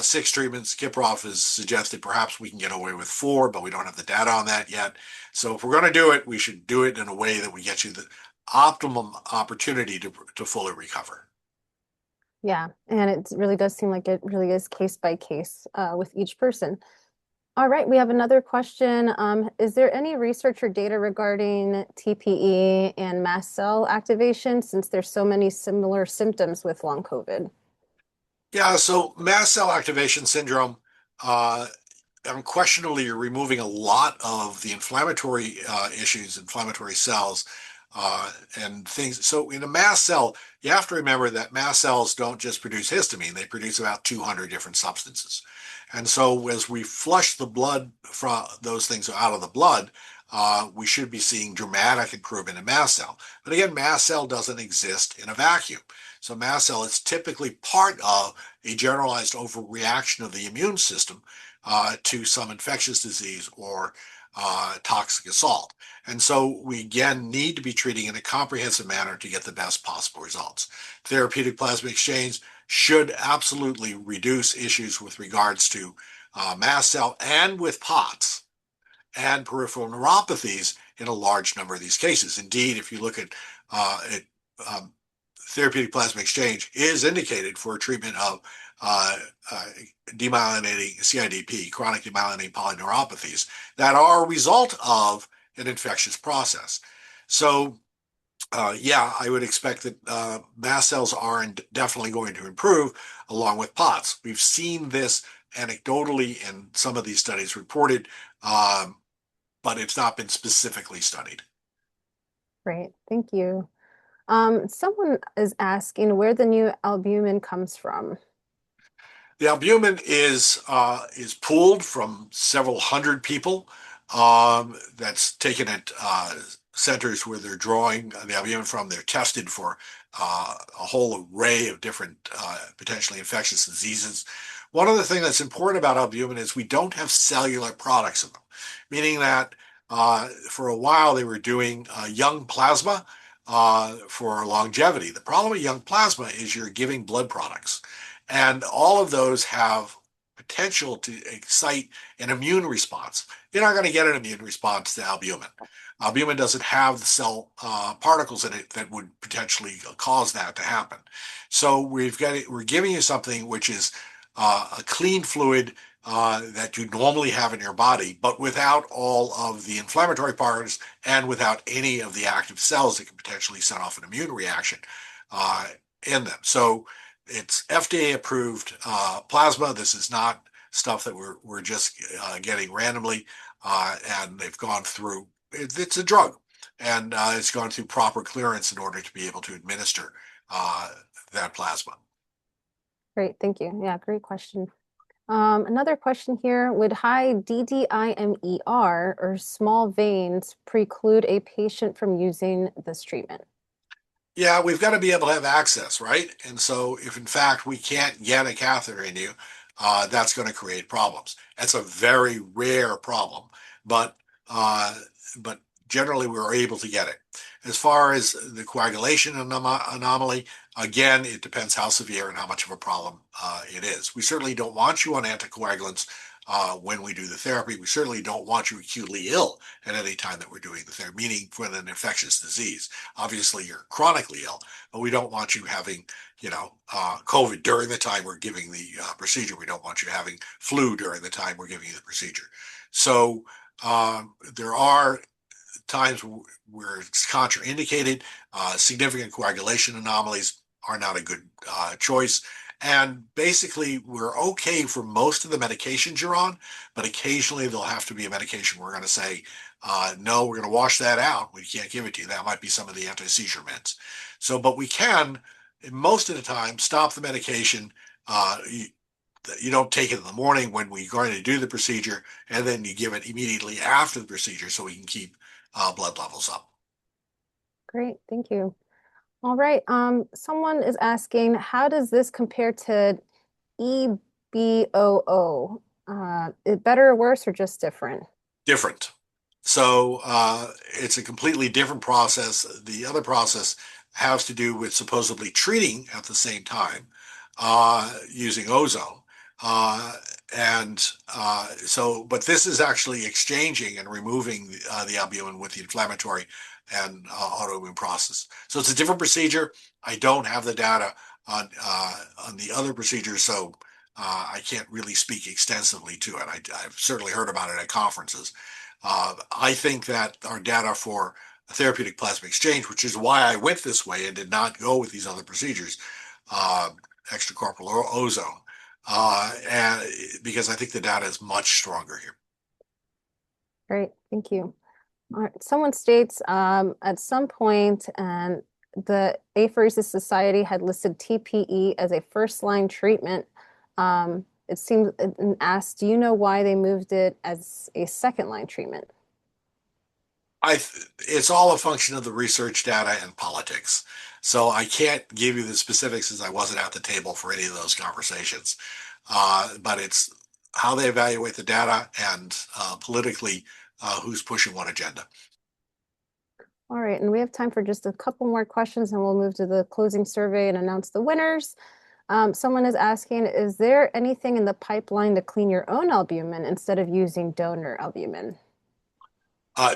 S2: 6 treatments. Kiprov has suggested perhaps we can get away with 4, but we don't have the data on that yet. So if we're going to do it, we should do it in a way that we get you the optimum opportunity to fully recover.
S1: Yeah, and it really does seem like it really is case by case with each person. All right, we have another question. Is there any research or data regarding TPE and mast cell activation, since there's so many similar symptoms with long COVID?
S2: Yeah, so mast cell activation syndrome, unquestionably, you're removing a lot of the inflammatory issues, inflammatory cells, and things. So in a mast cell, you have to remember that mast cells don't just produce histamine, they produce about 200 different substances. And so as we flush the blood from those things out of the blood, we should be seeing dramatic improvement in mast cell. But again, mast cell doesn't exist in a vacuum. So mast cell is typically part of a generalized overreaction of the immune system to some infectious disease or toxic assault. And so we again need to be treating in a comprehensive manner to get the best possible results. Therapeutic plasma exchange should absolutely reduce issues with regards to mast cell and with POTS and peripheral neuropathies in a large number of these cases. Indeed, if you look at it, therapeutic plasma exchange is indicated for treatment of demyelinating CIDP, chronic demyelinating polyneuropathies, that are a result of an infectious process. So, yeah, I would expect that mast cells are definitely going to improve along with POTS. We've seen this anecdotally in some of these studies reported, but it's not been specifically studied.
S1: Great, thank you. Someone is asking where the new albumin comes from.
S2: The albumin is pooled from several hundred people. That's taken at centers where they're drawing the albumin from. They're tested for a whole array of different potentially infectious diseases. One other thing that's important about albumin is we don't have cellular products in them, meaning that for a while they were doing young plasma for longevity. The problem with young plasma is you're giving blood products. And all of those have potential to excite an immune response. You're not going to get an immune response to albumin. Albumin doesn't have the cell particles in it that would potentially cause that to happen. So we're giving you something which is a clean fluid that you normally have in your body, but without all of the inflammatory parts and without any of the active cells that can potentially set off an immune reaction in them. So it's FDA approved plasma. This is not stuff that we're just getting randomly, and they've gone through. It's a drug, and it's gone through proper clearance in order to be able to administer that plasma.
S1: Great, thank you. Yeah, great question. Another question here, would high DDIMER or small veins preclude a patient from using this treatment?
S2: Yeah, we've got to be able to have access, right? And so if in fact we can't get a catheter in you, that's going to create problems. That's a very rare problem, but uh, but generally we're able to get it. As far as the coagulation anomaly, again, it depends how severe and how much of a problem it is. We certainly don't want you on anticoagulants when we do the therapy. We certainly don't want you acutely ill at any time that we're doing the therapy, meaning for an infectious disease. Obviously, you're chronically ill, but we don't want you having, COVID during the time we're giving the procedure. We don't want you having flu during the time we're giving you the procedure. So there are times where it's contraindicated. Significant coagulation anomalies are not a good choice. And basically, we're okay for most of the medications you're on, but occasionally there'll have to be a medication we're going to say, no, we're going to wash that out. We can't give it to you. That might be some of the anti-seizure meds. So, but we can, most of the time, stop the medication. You don't take it in the morning when we're going to do the procedure, and then you give it immediately after the procedure so we can keep blood levels up.
S1: Great, thank you. All right, someone is asking, how does this compare to EBOO? Better or worse or just different?
S2: Different. So it's a completely different process. The other process has to do with supposedly treating at the same time using ozone. But this is actually exchanging and removing the albumin with the inflammatory and autoimmune process. So it's a different procedure. I don't have the data on the other procedures, so I can't really speak extensively to it. I've certainly heard about it at conferences. I think that our data for therapeutic plasma exchange, which is why I went this way and did not go with these other procedures, extracorporeal ozone, and because I think the data is much stronger here.
S1: Great, thank you. All right. Someone states at some point, and the Apheresis Society had listed TPE as a first-line treatment. It seems and asked, do you know why they moved it as a second-line treatment?
S2: It's all a function of the research data and politics. So I can't give you the specifics as I wasn't at the table for any of those conversations. But how they evaluate the data, and politically who's pushing what agenda.
S1: All right, and we have time for just a couple more questions and we'll move to the closing survey and announce the winners. Someone is asking, is there anything in the pipeline to clean your own albumin instead of using donor albumin?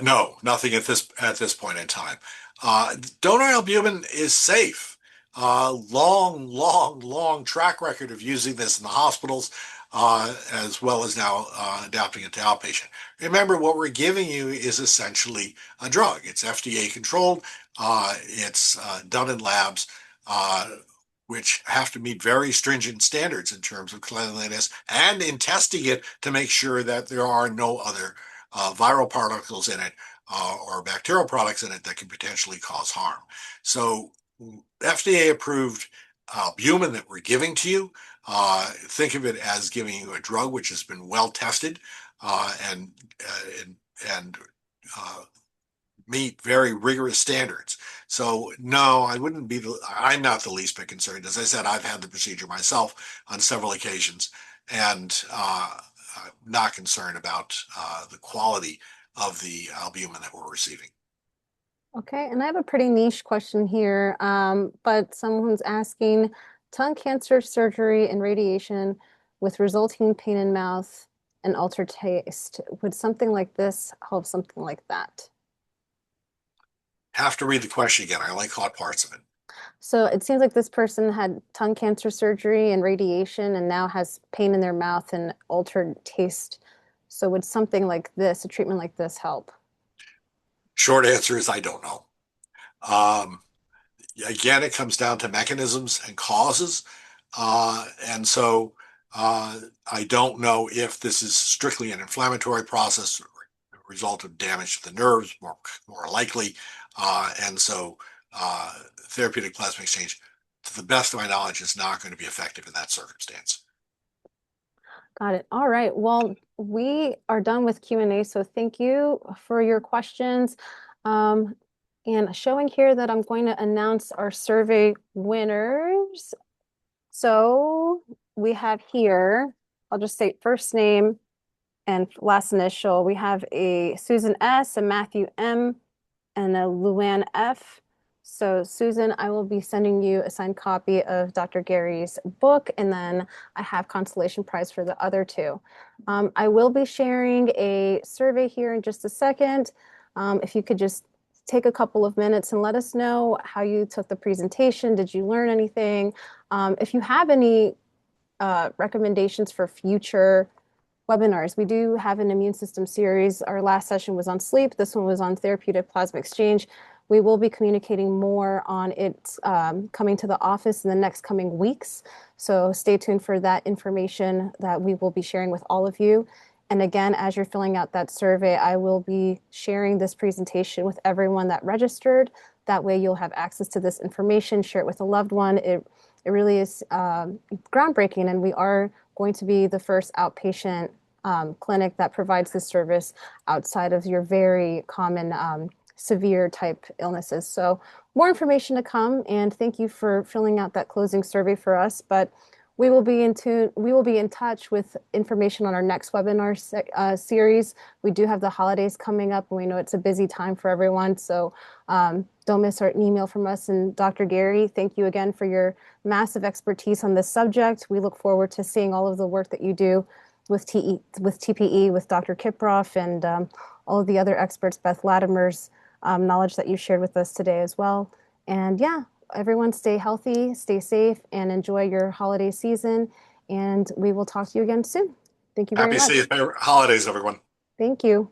S2: No, nothing at this point in time. Donor albumin is safe. Long track record of using this in the hospitals, as well as now adapting it to outpatient. Remember, what we're giving you is essentially a drug. It's FDA controlled. It's done in labs, which have to meet very stringent standards in terms of cleanliness and in testing it to make sure that there are no other viral particles in it or bacterial products in it that can potentially cause harm. So FDA approved albumin that we're giving to you. Think of it as giving you a drug which has been well tested and meet very rigorous standards. So no, I'm not the least bit concerned. As I said, I've had the procedure myself on several occasions, and I'm not concerned about the quality of the albumin that we're receiving.
S1: Okay, and I have a pretty niche question here, but someone's asking, tongue cancer surgery and radiation with resulting pain in mouth and altered taste. Would something like this help something like that?
S2: Have to read the question again. I only caught parts of it.
S1: So it seems like this person had tongue cancer surgery and radiation and now has pain in their mouth and altered taste. So would something like this, a treatment like this, help?
S2: Short answer is I don't know. Um, Again, it comes down to mechanisms and causes. And so I don't know if this is strictly an inflammatory process or a result of damage to the nerves, more likely. And so therapeutic plasma exchange, to the best of my knowledge, is not going to be effective in that circumstance.
S1: Got it. All right. Well, we are done with Q&A, so thank you for your questions. And showing here that I'm going to announce our survey winners. So we have here, I'll just say first name and last initial. We have a Susan S, a Matthew M, and a Luann F. So Susan, I will be sending you a signed copy of Dr. Gary's book, and then I have consolation prize for the other two. I will be sharing a survey here in just a second. If you could just take a couple of minutes and let us know how you took the presentation. Did you learn anything? If you have any recommendations for future webinars, we do have an immune system series. Our last session was on sleep. This one was on therapeutic plasma exchange. We will be communicating more on it coming to the office in the next coming weeks. So stay tuned for that information that we will be sharing with all of you. And again, as you're filling out that survey, I will be sharing this presentation with everyone that registered. That way you'll have access to this information, share it with a loved one. It really is groundbreaking, and we are going to be the first outpatient clinic that provides this service outside of your very common severe type illnesses. So more information to come, and thank you for filling out that closing survey for us. But we will be in touch with information on our next webinar series. We do have the holidays coming up, and we know it's a busy time for everyone. So don't miss our email from us. And Dr. Gary, thank you again for your massive expertise on this subject. We look forward to seeing all of the work that you do with TPE, with Dr. Kiproff, and all of the other experts, Beth Latimer's knowledge that you shared with us today as well. And yeah, everyone stay healthy, stay safe, and enjoy your holiday season. And we will talk to you again soon. Thank you very
S2: Happy
S1: much.
S2: safe holidays, everyone.
S1: Thank you.